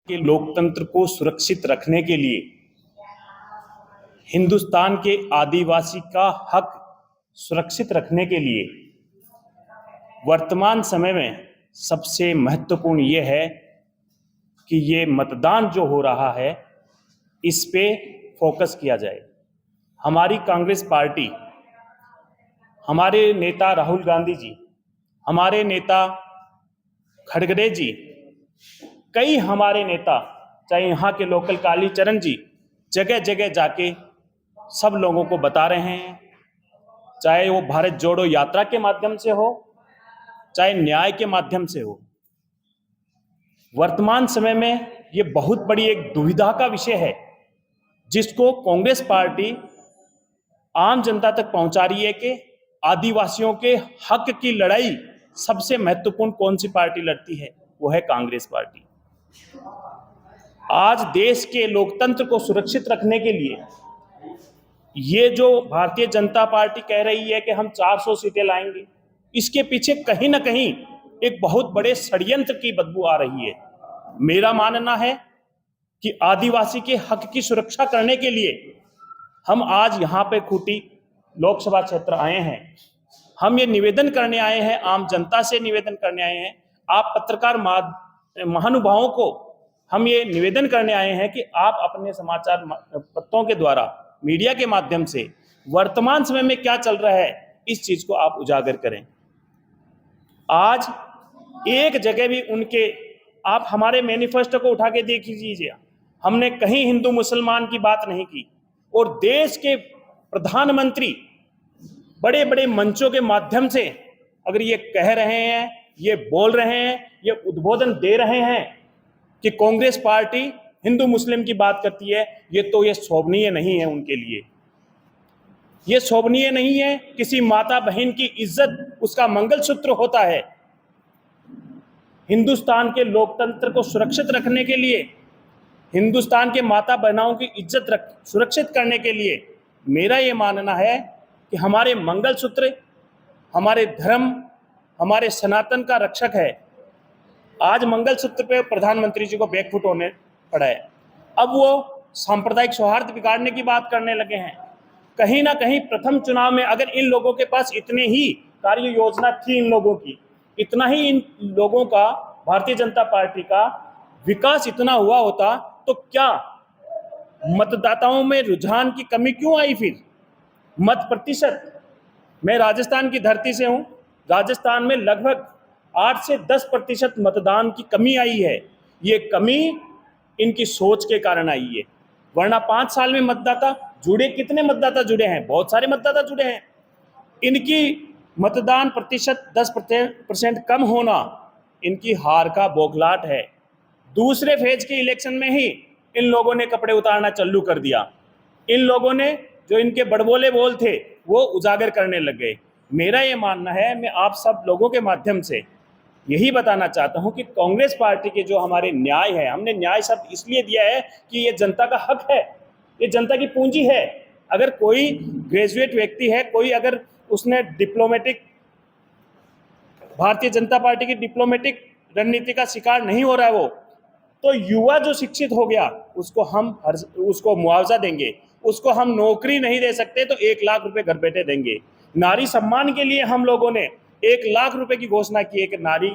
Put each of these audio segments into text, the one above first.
के लोकतंत्र को सुरक्षित रखने के लिए हिंदुस्तान के आदिवासी का हक सुरक्षित रखने के लिए वर्तमान समय में सबसे महत्वपूर्ण ये है कि ये मतदान जो हो रहा है इस पे फोकस किया जाए। हमारी कांग्रेस पार्टी, हमारे नेता राहुल गांधी जी, हमारे नेता खड़गे जी, कई हमारे नेता, चाहे यहाँ के लोकल कालीचरण जी, जगह जगह जाके सब लोगों को बता रहे हैं, चाहे वो भारत जोड़ो यात्रा के माध्यम से हो, चाहे न्याय के माध्यम से हो। वर्तमान समय में ये बहुत बड़ी एक दुविधा का विषय है जिसको कांग्रेस पार्टी आम जनता तक पहुंचा रही है कि आदिवासियों के हक की लड़ाई सबसे महत्वपूर्ण कौन सी पार्टी लड़ती है, वो है कांग्रेस पार्टी। आज देश के लोकतंत्र को सुरक्षित रखने के लिए ये जो भारतीय जनता पार्टी कह रही है कि हम 400 सीटें लाएंगे, इसके पीछे कहीं ना कहीं एक बहुत बड़े षड्यंत्र की बदबू आ रही है। मेरा मानना है कि आदिवासी के हक की सुरक्षा करने के लिए हम आज यहाँ पे खूंटी लोकसभा क्षेत्र आए हैं। हम ये निवेदन करने आए हैं, आम जनता से निवेदन करने आए हैं, आप पत्रकार महानुभावों को हम ये निवेदन करने आए हैं कि आप अपने समाचार पत्रों के द्वारा, मीडिया के माध्यम से वर्तमान समय में क्या चल रहा है इस चीज को आप उजागर करें। आज एक जगह भी उनके, आप हमारे मैनिफेस्टो को उठा के देख लीजिए, हमने कहीं हिंदू मुसलमान की बात नहीं की। और देश के प्रधानमंत्री बड़े बड़े मंचों के माध्यम से अगर ये कह रहे हैं, ये बोल रहे हैं, ये उद्बोधन दे रहे हैं कि कांग्रेस पार्टी हिंदू मुस्लिम की बात करती है, ये शोभनीय नहीं है उनके लिए। ये शोभनीय नहीं है। किसी माता बहन की इज्जत उसका मंगलसूत्र होता है। हिंदुस्तान के लोकतंत्र को सुरक्षित रखने के लिए, हिंदुस्तान के माता बहनों की इज्जत सुरक्षित करने के लिए मेरा ये मानना है कि हमारे मंगलसूत्र, हमारे धर्म, हमारे सनातन का रक्षक है। आज मंगलसूत्र पे प्रधानमंत्री जी को बैकफुट होने पड़ा है। अब वो सांप्रदायिक सौहार्द बिगाड़ने की बात करने लगे हैं। कहीं ना कहीं प्रथम चुनाव में अगर इन लोगों के पास इतने ही कार्य योजना थी, इन लोगों की इतना ही, इन लोगों का, भारतीय जनता पार्टी का विकास इतना हुआ होता तो क्या मतदाताओं में रुझान की कमी क्यों आई? फिर मत प्रतिशत, मैं राजस्थान की धरती से हूं, राजस्थान में लगभग 8 से 10% मतदान की कमी आई है। ये कमी इनकी सोच के कारण आई है, वरना 5 साल में मतदाता जुड़े, कितने मतदाता जुड़े हैं? बहुत सारे मतदाता जुड़े हैं। इनकी मतदान प्रतिशत 10% कम होना इनकी हार का बौखलाहट है। दूसरे फेज के इलेक्शन में ही इन लोगों ने कपड़े उतारना चालू कर दिया। इन लोगों ने जो इनके बड़बोले बोल थे वो उजागर करने लग गए। मेरा ये मानना है, मैं आप सब लोगों के माध्यम से यही बताना चाहता हूं कि कांग्रेस पार्टी के जो हमारे न्याय है, हमने न्याय शब्द इसलिए दिया है कि ये जनता का हक है, ये जनता की पूंजी है। अगर कोई ग्रेजुएट व्यक्ति है, कोई अगर उसने डिप्लोमेटिक, भारतीय जनता पार्टी की डिप्लोमेटिक रणनीति का शिकार नहीं हो रहा है वो, तो युवा जो शिक्षित हो गया उसको मुआवजा देंगे, उसको हम नौकरी नहीं दे सकते तो 1 लाख रुपए घर बैठे देंगे। नारी सम्मान के लिए हम लोगों ने 1 लाख रुपए की घोषणा की है कि नारी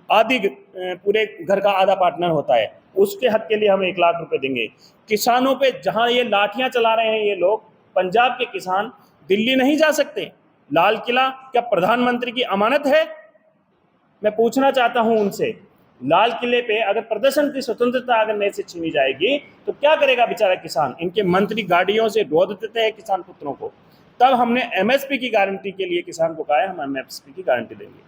आदि पूरे घर का आधा पार्टनर होता है, उसके हक के लिए हम 1 लाख रुपए देंगे। किसानों पे जहां ये लाठियां चला रहे हैं ये लोग, पंजाब के किसान दिल्ली नहीं जा सकते। लाल किला क्या प्रधानमंत्री की अमानत है? मैं पूछना चाहता हूं उनसे, लाल किले पे अगर प्रदर्शन की स्वतंत्रता अगर नहीं से छीनी जाएगी तो क्या करेगा बेचारा किसान? इनके मंत्री गाड़ियों से गोद देते हैं किसान पुत्रों को। तब हमने एमएसपी की गारंटी के लिए किसान को कहा है हम एमएसपी की गारंटी देंगे।